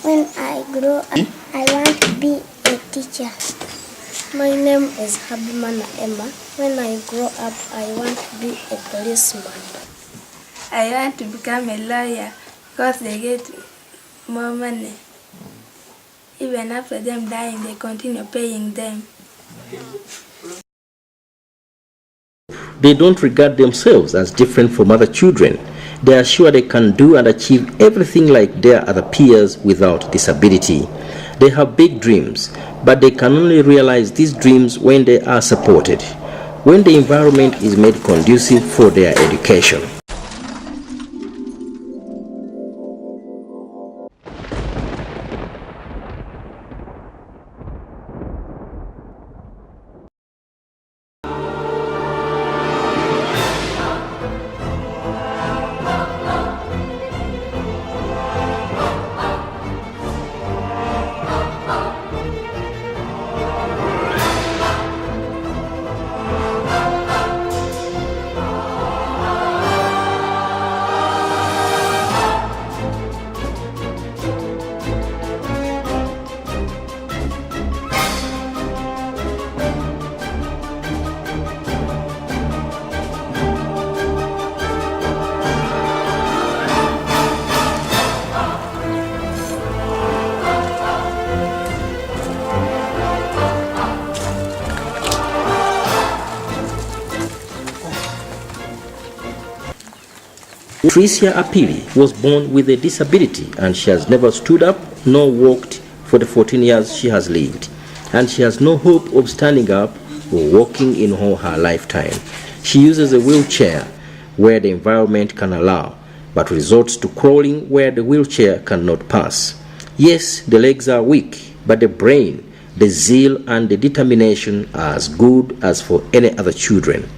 When I grow up, I want to be a teacher. My name is Habimana Emma. When I grow up, I want to be a policeman. I want to become a lawyer because they get more money. Even after them dying, they continue paying them. They don't regard themselves as different from other children. They are sure they can do and achieve everything like their other peers without disability. They have big dreams, but they can only realize these dreams when they are supported, when the environment is made conducive for their education. Tricia Apili was born with a disability, and she has never stood up nor walked for the 14 years she has lived, and she has no hope of standing up or walking in all her lifetime. She uses a wheelchair where the environment can allow, but resorts to crawling where the wheelchair cannot pass. Yes, the legs are weak, but the brain, the zeal and the determination are as good as for any other children.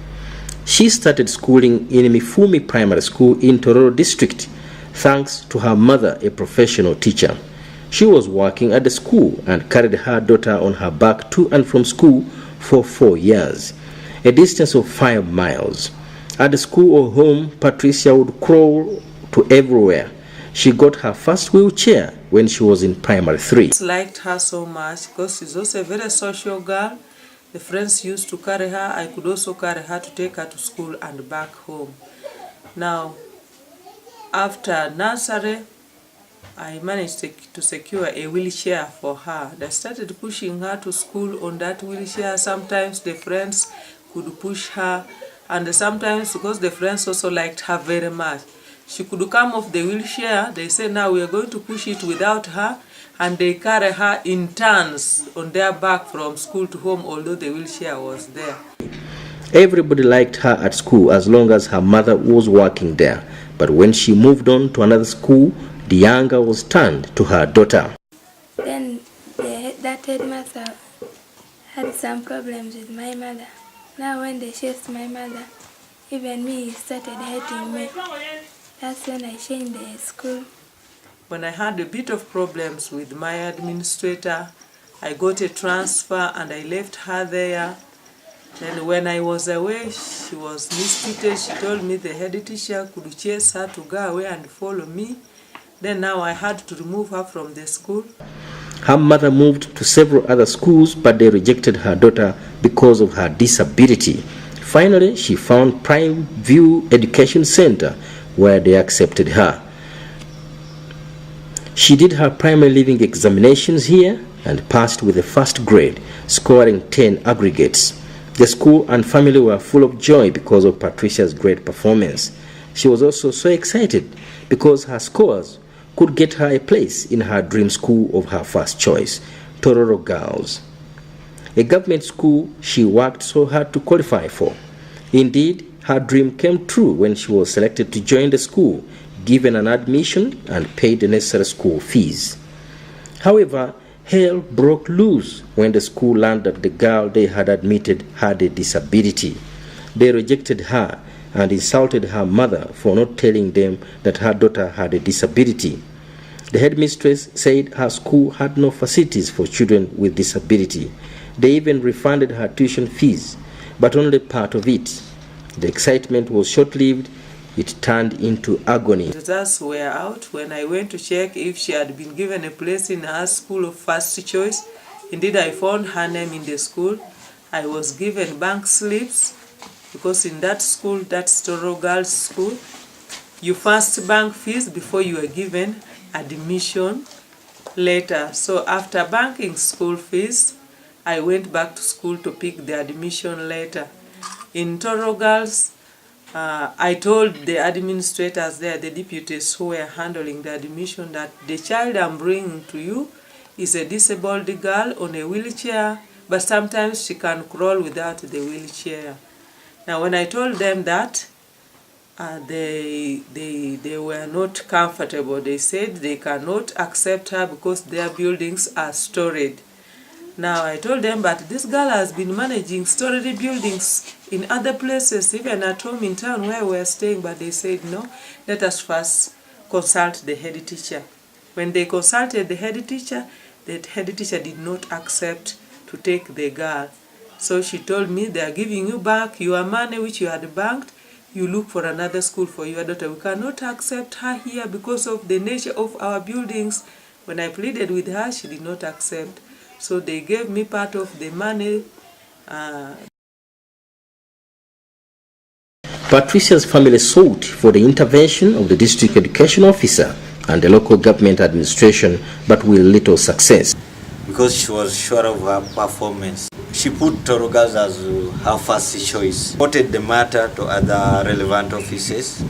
She started schooling in Mifumi Primary School in Tororo District, thanks to her mother, a professional teacher. She was working at the school and carried her daughter on her back to and from school for 4 years, a distance of 5 miles. At the school or home, Patricia would crawl to everywhere. She got her first wheelchair when she was in primary 3. I liked her so much because she's also a very social girl. The friends used to carry her. I could also carry her to take her to school and back home. Now, after nursery, I managed to secure a wheelchair for her. I started pushing her to school on that wheelchair. Sometimes the friends could push her, and sometimes because the friends also liked her very much, she could come off the wheelchair. They say, now we are going to push it without her, and they carry her in turns on their back from school to home, although the wheelchair was there. Everybody liked her at school as long as her mother was working there. But when she moved on to another school, the anger was turned to her daughter. Then that headmaster had some problems with my mother. Now when they chased my mother, even me started hating me. That's when I changed the school. When I had a bit of problems with my administrator, I got a transfer and I left her there. Then when I was away, she was mistreated. She told me the head teacher could chase her to go away and follow me. Then now I had to remove her from the school. Her mother moved to several other schools, but they rejected her daughter because of her disability. Finally, she found Prime View Education Center, where they accepted her. She did her primary living examinations here and passed with a first grade, scoring 10 aggregates. The school and family were full of joy because of Patricia's great performance. She was also so excited because her scores could get her a place in her dream school of her first choice, Tororo Girls, a government school she worked so hard to qualify for. Indeed, her dream came true when she was selected to join the school, given an admission and paid the necessary school fees. However, hell broke loose when the school learned that the girl they had admitted had a disability. They rejected her and insulted her mother for not telling them that her daughter had a disability. The headmistress said her school had no facilities for children with disability. They even refunded her tuition fees, but only part of it. The excitement was short-lived it turned into agony. Results were out when I went to check if she had been given a place in her school of first choice. Indeed, I found her name in the school. I was given bank slips because in that school, that's Toro Girls School, you first bank fees before you are given admission later. So after banking school fees, I went back to school to pick the admission later. In Toro Girls, I told the administrators there, the deputies who were handling the admission, that the child I'm bringing to you is a disabled girl on a wheelchair, but sometimes she can crawl without the wheelchair. Now, when I told them that, they were not comfortable. They said they cannot accept her because their buildings are storied. Now, I told them, but this girl has been managing storied buildings in other places, even at home in town where we were staying, but they said, no, let us first consult the head teacher. When they consulted the head teacher did not accept to take the girl. So she told me, they are giving you back your money which you had banked. You look for another school for your daughter. We cannot accept her here because of the nature of our buildings. When I pleaded with her, she did not accept. So they gave me part of the money. Patricia's family sought for the intervention of the district education officer and the local government administration, but with little success. Because she was sure of her performance, she put Toro Girls as her first choice. Reported the matter to other relevant offices.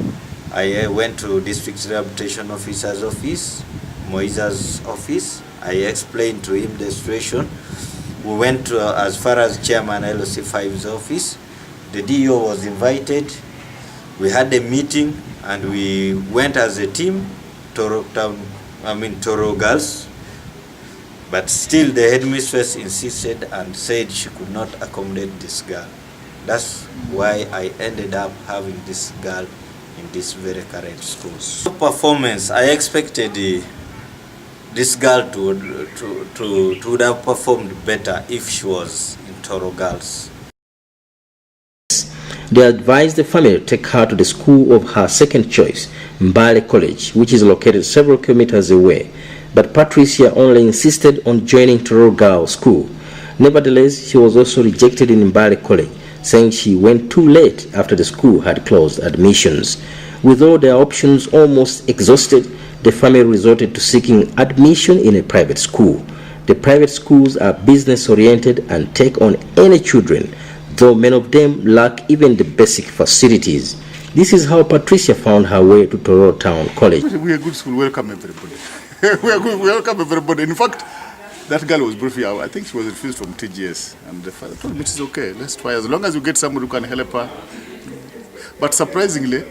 I went to district rehabilitation officer's office, Moisa's office. I explained to him the situation. We went to, as far as Chairman LOC5's office. The DO was invited. We had a meeting and we went as a team, Toro Girls. But still the headmistress insisted and said she could not accommodate this girl. That's why I ended up having this girl in this very current school. Performance, I expected this girl to would have performed better if she was in Toro Girls. They advised the family to take her to the school of her second choice, Mbale College, which is located several kilometers away. But Patricia only insisted on joining Toro Girls School. Nevertheless, she was also rejected in Mbale College, saying she went too late after the school had closed admissions. With all their options almost exhausted, the family resorted to seeking admission in a private school. The private schools are business-oriented and take on any children, though many of them lack even the basic facilities. This is how Patricia found her way to Toro Town College. We are a good school, welcome everybody. We are good, welcome everybody. In fact, that girl was briefly, I think she was refused from TGS, and the father told me it's okay, let's try, as long as you get somebody who can help her. But surprisingly,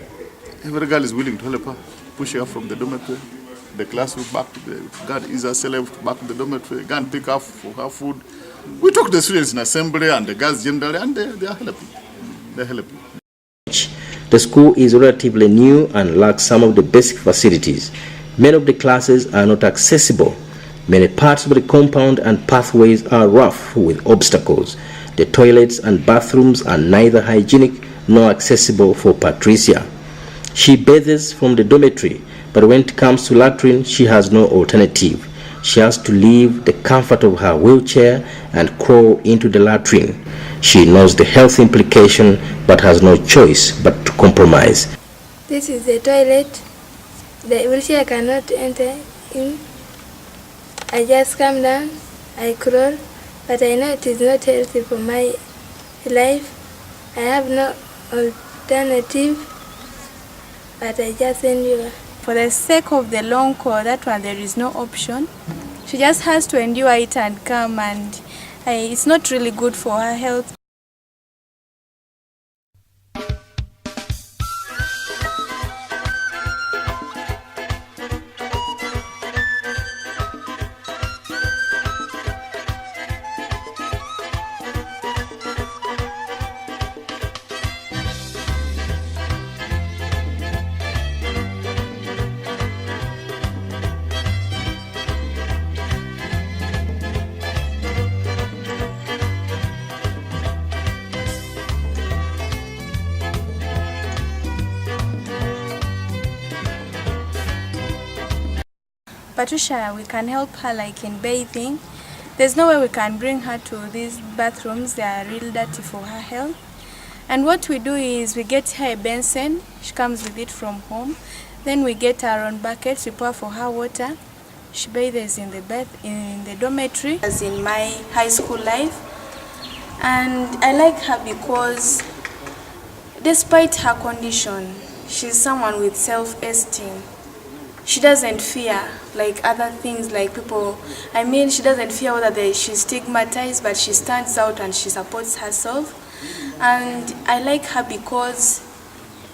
every girl is willing to help her, push her from the dormitory, the classroom, back to the, God is herself, back to the dormitory, go and pick up for her food. We talk to the students in assembly and the girls generally, and they are helping. They're helping. The school is relatively new and lacks some of the basic facilities. Many of the classes are not accessible. Many parts of the compound and pathways are rough with obstacles. The toilets and bathrooms are neither hygienic nor accessible for Patricia. She bathes from the dormitory, but when it comes to latrine, she has no alternative. She has to leave the comfort of her wheelchair and crawl into the latrine. She knows the health implication but has no choice but to compromise. This is the toilet. The wheelchair cannot enter in. I just come down, I crawl, but I know it is not healthy for my life. I have no alternative, but I just endure. For the sake of the long call, that one there is no option. She just has to endure it and come, and it's not really good for her health. Patricia, we can help her like in bathing. There's no way we can bring her to these bathrooms. They are real dirty for her health. And what we do is we get her a basin. She comes with it from home. Then we get our own buckets. We pour for her water. She bathes in the dormitory. As in my high school life. And I like her because despite her condition, she's someone with self-esteem. She doesn't fear like other things like people. She doesn't fear whether she's stigmatized, but she stands out and she supports herself. And I like her because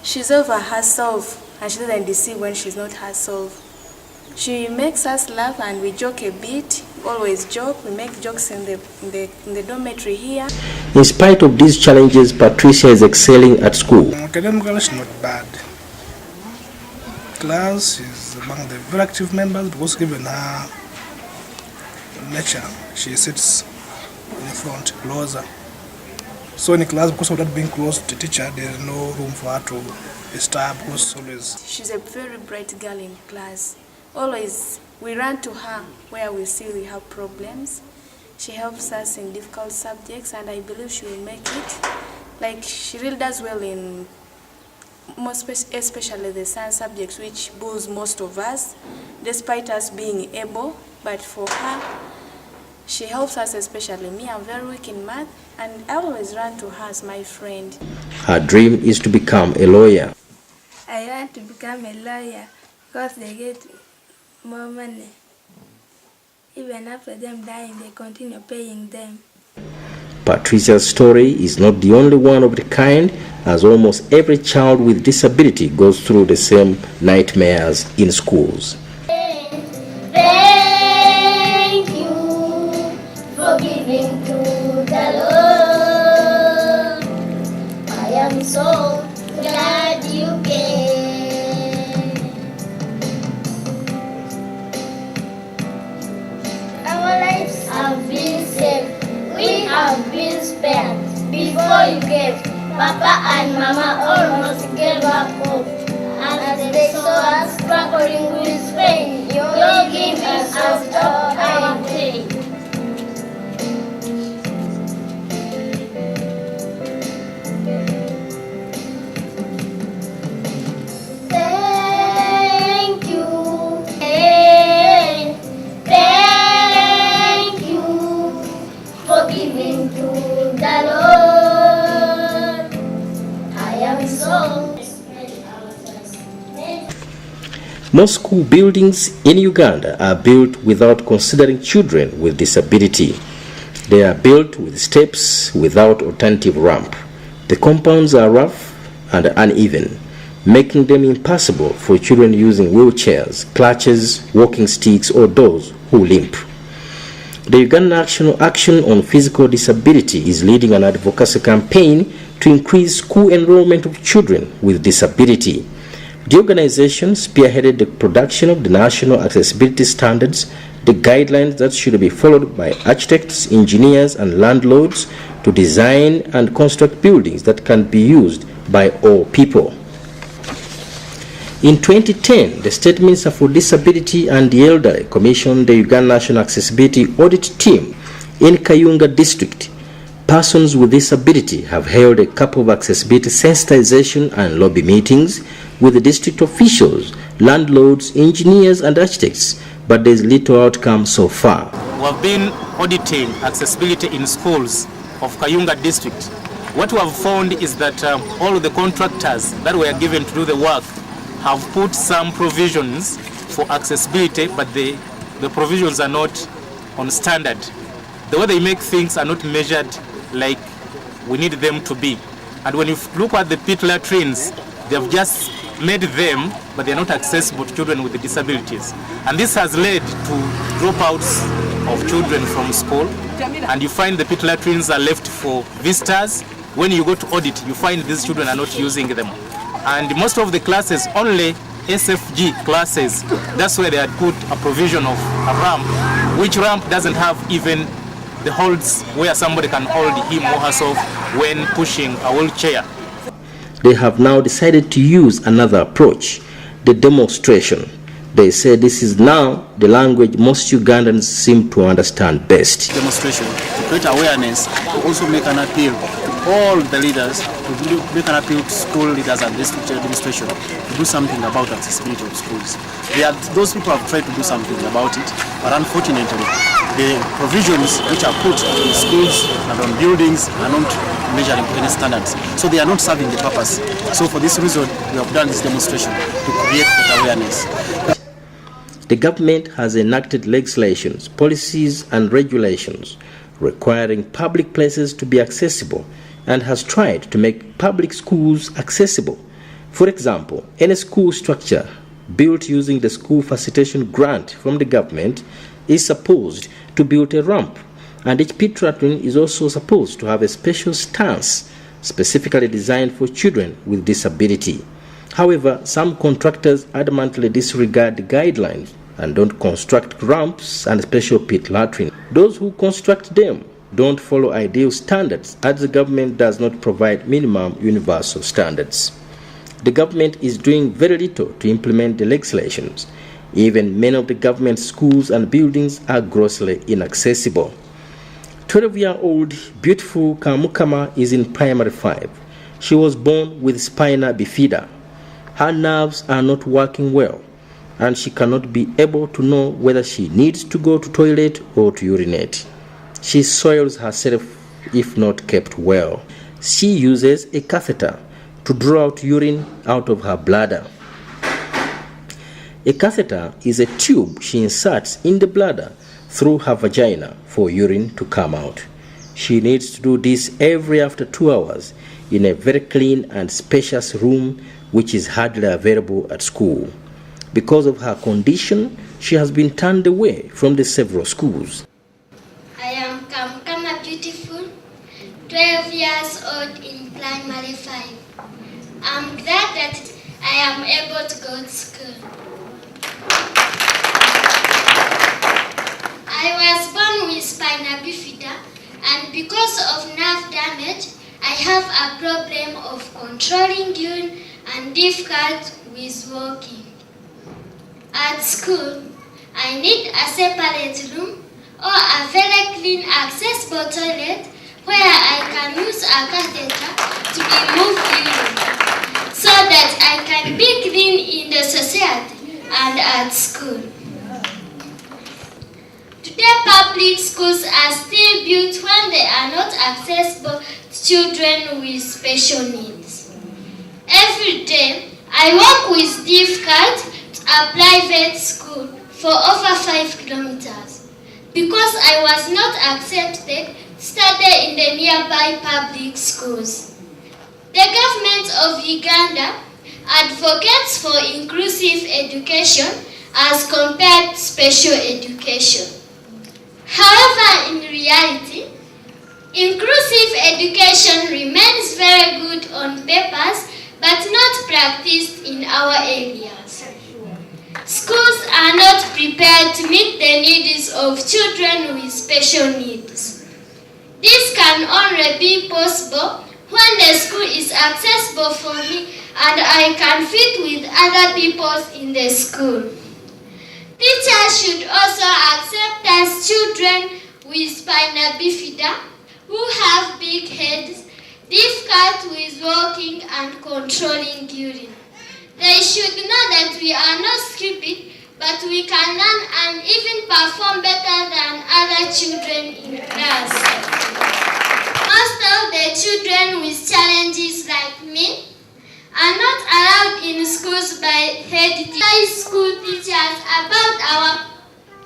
she's over herself and she doesn't deceive when she's not herself. She makes us laugh and we joke a bit. Always joke. We make jokes in the dormitory here. In spite of these challenges, Patricia is excelling at school. Academically, she's not bad. Class is among the very active members because given her nature, she sits in the front closer. So in class, because of that being close to the teacher, there is no room for her to disturb because always. She's a very bright girl in class. Always we run to her where we see we have problems. She helps us in difficult subjects and I believe she will make it. Like she really does well in especially the science subjects, which bulls most of us, despite us being able. But for her, she helps us, especially me. I'm very weak in math, and I always run to her as my friend. Her dream is to become a lawyer. I want to become a lawyer because they get more money. Even after them dying, they continue paying them. Patricia's story is not the only one of the kind, as almost every child with disability goes through the same nightmares in schools. Thank you for giving to the Lord. I am so glad you came. Our lives have been saved. We have been spared. Before you gave, Papa and Mama almost gave up hope. And they saw us struggling with pain. Your giving us stopped our pain. Thank you. Thank you for giving to the Lord. I am so. Most school buildings in Uganda are built without considering children with disability. They are built with steps without alternative ramp. The compounds are rough and uneven, making them impassable for children using wheelchairs, clutches, walking sticks, or those who limp. The Ugandan Action on Physical Disability is leading an advocacy campaign to increase school enrollment of children with disability. The organization spearheaded the production of the National Accessibility Standards, the guidelines that should be followed by architects, engineers, and landlords to design and construct buildings that can be used by all people. In 2010, the State Minister for Disability and the Elderly commissioned the Uganda National Accessibility Audit Team in Kayunga District. Persons with disability have held a couple of accessibility sensitization and lobby meetings with the district officials, landlords, engineers, and architects, but there is little outcome so far. We have been auditing accessibility in schools of Kayunga District. What we have found is that all of the contractors that were given to do the work have put some provisions for accessibility, but the provisions are not on standard. The way they make things are not measured like we need them to be. And when you look at the pit latrines, they have just made them, but they are not accessible to children with disabilities. And this has led to dropouts of children from school. And you find the pit latrines are left for visitors. When you go to audit, you find these children are not using them. And most of the classes, only SFG classes, that's where they had put a provision of a ramp, which ramp doesn't have even the holds where somebody can hold him or herself when pushing a wheelchair. They have now decided to use another approach, the demonstration. They say this is now the language most Ugandans seem to understand best. Demonstration to create awareness, to also make an appeal to all the leaders, to make an appeal to school leaders and district administration to do something about accessibility of schools. Those people have tried to do something about it, but unfortunately, the provisions which are put in schools and on buildings are not measuring any standards. So they are not serving the purpose. So for this reason, we have done this demonstration to create that awareness. The government has enacted legislations, policies and regulations requiring public places to be accessible and has tried to make public schools accessible. For example, any school structure built using the school facilitation grant from the government is supposed to build a ramp, and each pit latrine is also supposed to have a special stance specifically designed for children with disability. However, some contractors adamantly disregard the guidelines and don't construct ramps and special pit latrines. Those who construct them don't follow ideal standards, as the government does not provide minimum universal standards. The government is doing very little to implement the legislations. Even many of the government schools and buildings are grossly inaccessible. 12-year-old beautiful Kamukama is in primary 5. She was born with spina bifida. Her nerves are not working well, and she cannot be able to know whether she needs to go to toilet or to urinate. She soils herself if not kept well. She uses a catheter to draw out urine out of her bladder. A catheter is a tube she inserts in the bladder through her vagina for urine to come out. She needs to do this every after 2 hours in a very clean and spacious room which is hardly available at school. Because of her condition, she has been turned away from the several schools. I am Kamukama Beautiful, 12 years old in primary 5. I'm glad that I am able to go to school. I was born with spina bifida, and because of nerve damage, I have a problem of controlling urine and difficult with walking. At school, I need a separate room or a very clean accessible toilet where I can use a catheter to remove urine so that I can be clean in the society and at school. Today, public schools are still built when they are not accessible to children with special needs. Every day, I walk with difficult to a private school for over 5 kilometers because I was not accepted to study in the nearby public schools. The government of Uganda advocates for inclusive education as compared to special education. However, in reality, inclusive education remains very good on papers but not practiced in our areas. Schools are not prepared to meet the needs of children with special needs. This can only be possible when the school is accessible for me and I can fit with other people in the school. Teachers should also accept us children with spina bifida who have big heads, difficult with walking and controlling urine. They should know that we are not stupid, but we can learn and even perform better than other children in class. Most of the children with challenges like me are not allowed in schools by head school teachers about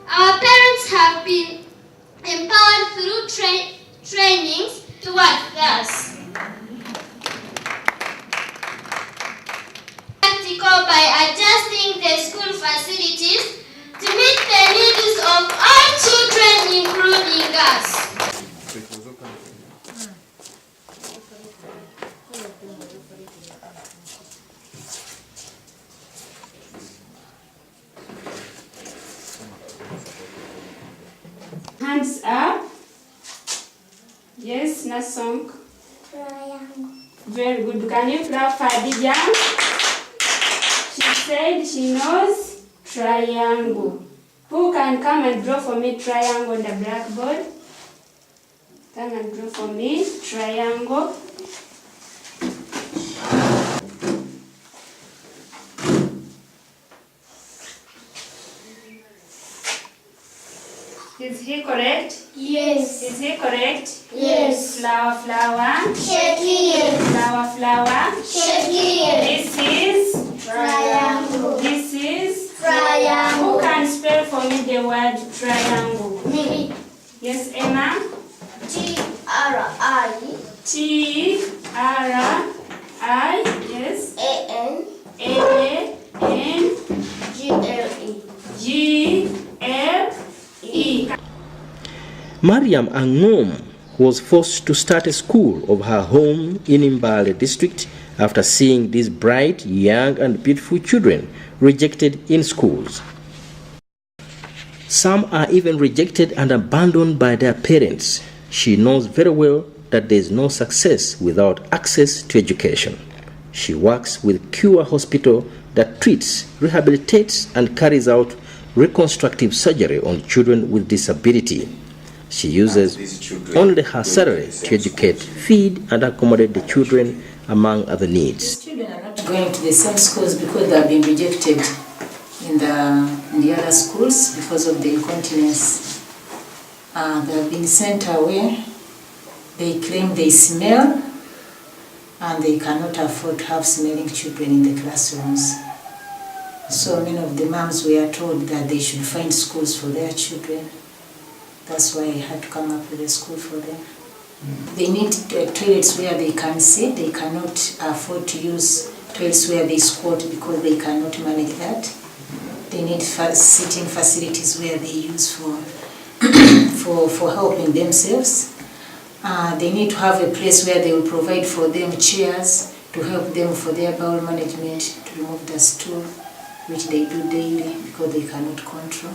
our parents have been empowered through trainings towards us. Practical by adjusting the school facilities to meet the needs of all children, including us. Hands up. Yes, Nasong. Very good. Can you clap for Dijan? She said she knows triangle. Who can come and draw for me triangle on the blackboard? Come and draw for me triangle. Is he correct? Yes. Is he correct? Yes. Flower, flower. Shaking it. Flower, flower. Shaking it. This is Triangle. This is Triangle. Who can spell for me the word triangle? Me. Yes, Emma. T-R-I. T-R-I. Yes. A-N. A-N. G-L-E. G-L-E. Mariam Angom was forced to start a school of her home in Mbale district after seeing these bright, young and beautiful children rejected in schools. Some are even rejected and abandoned by their parents. She knows very well that there is no success without access to education. She works with Cure Hospital that treats, rehabilitates and carries out reconstructive surgery on children with disability. She uses only her salary to educate, feed and accommodate the children, among other needs. Children are not going to the same schools because they have been rejected in the other schools because of the incontinence. They have been sent away. They claim they smell and they cannot afford to have smelling children in the classrooms. So many of the moms were told that they should find schools for their children. That's why I had to come up with a school for them. They need toilets where they can sit. They cannot afford to use toilets where they squat because they cannot manage that. They need sitting facilities where they use for helping themselves. They need to have a place where they will provide for them chairs to help them for their bowel management, to remove the stool, which they do daily because they cannot control.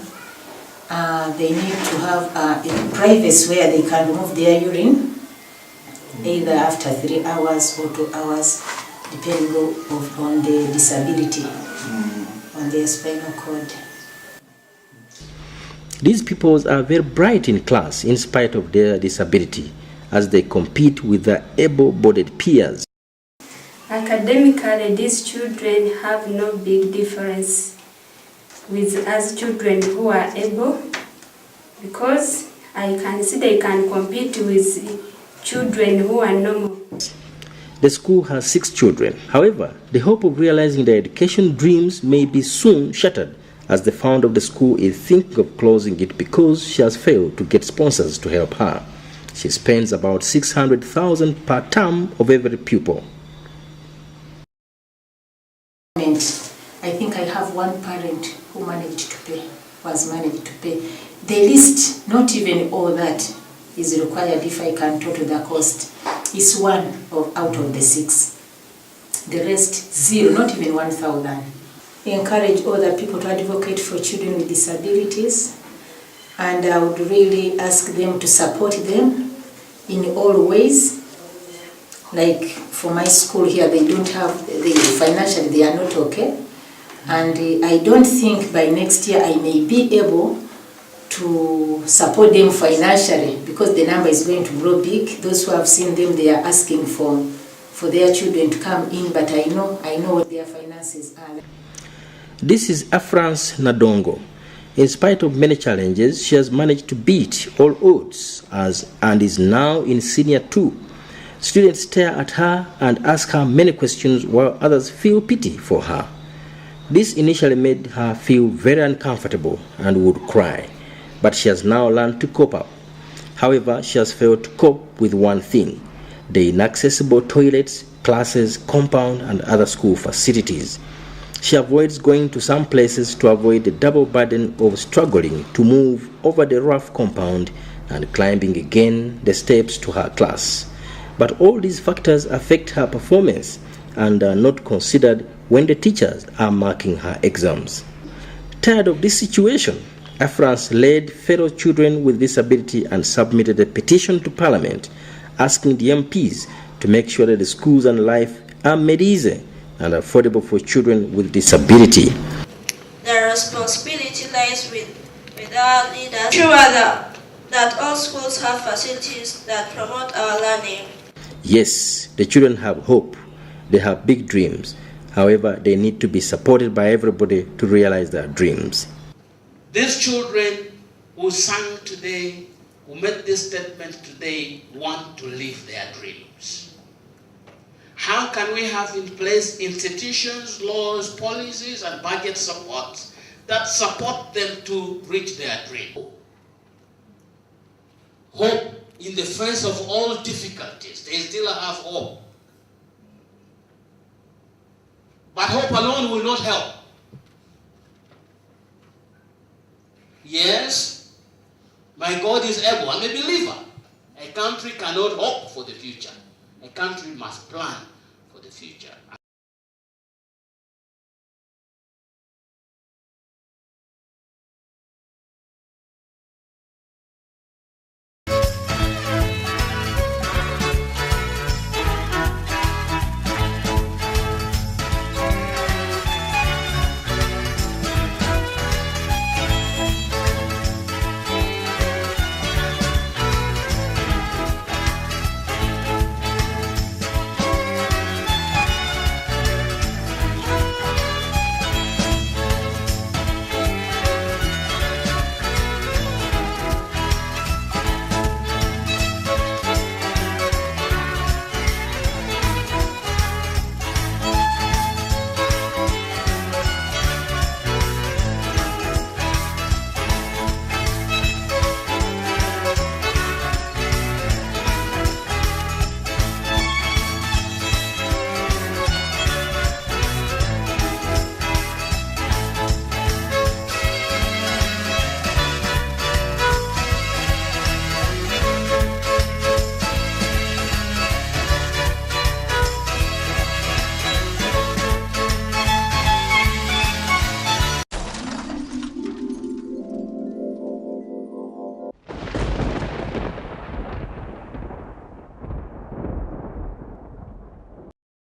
They need to have a privacy where they can remove their urine, either after 3 hours or 2 hours, depending on the disability, on their spinal cord. These pupils are very bright in class in spite of their disability as they compete with their able-bodied peers. Academically, these children have no big difference with us children who are able, because I can see they can compete with children who are normal. The school has 6 children. However, the hope of realizing their education dreams may be soon shattered as the founder of the school is thinking of closing it because she has failed to get sponsors to help her. She spends about 600,000 per term of every pupil. I think I have one parent who managed to pay, was managed to pay. The list, not even all that is required if I can total the cost, is one out of the 6. The rest, 0, not even 1,000. I encourage other people to advocate for children with disabilities, and I would really ask them to support them in all ways. Like for my school here, they don't have, financially they are not okay. And I don't think by next year I may be able to support them financially because the number is going to grow big. Those who have seen them, they are asking for their children to come in, but I know what their finances are. This is Afrance Nadongo. In spite of many challenges, she has managed to beat all odds and is now in Senior 2. Students stare at her and ask her many questions while others feel pity for her. This initially made her feel very uncomfortable and would cry, but she has now learned to cope up. However, she has failed to cope with one thing: the inaccessible toilets, classes, compound, and other school facilities. She avoids going to some places to avoid the double burden of struggling to move over the rough compound and climbing again the steps to her class. But all these factors affect her performance and are not considered when the teachers are marking her exams. Tired of this situation, Afrance led fellow children with disability and submitted a petition to Parliament asking the MPs to make sure that the schools and life are made easy and affordable for children with disability. The responsibility lies with our leaders to ensure that all schools have facilities that promote our learning. Yes, the children have hope. They have big dreams. However, they need to be supported by everybody to realize their dreams. These children who sang today, who made this statement today, want to live their dreams. How can we have in place institutions, laws, policies, and budget supports that support them to reach their dream? Hope in the face of all difficulties, they still have hope. But hope alone will not help. Yes, my God is able. I'm a believer. A country cannot hope for the future. A country must plan for the future.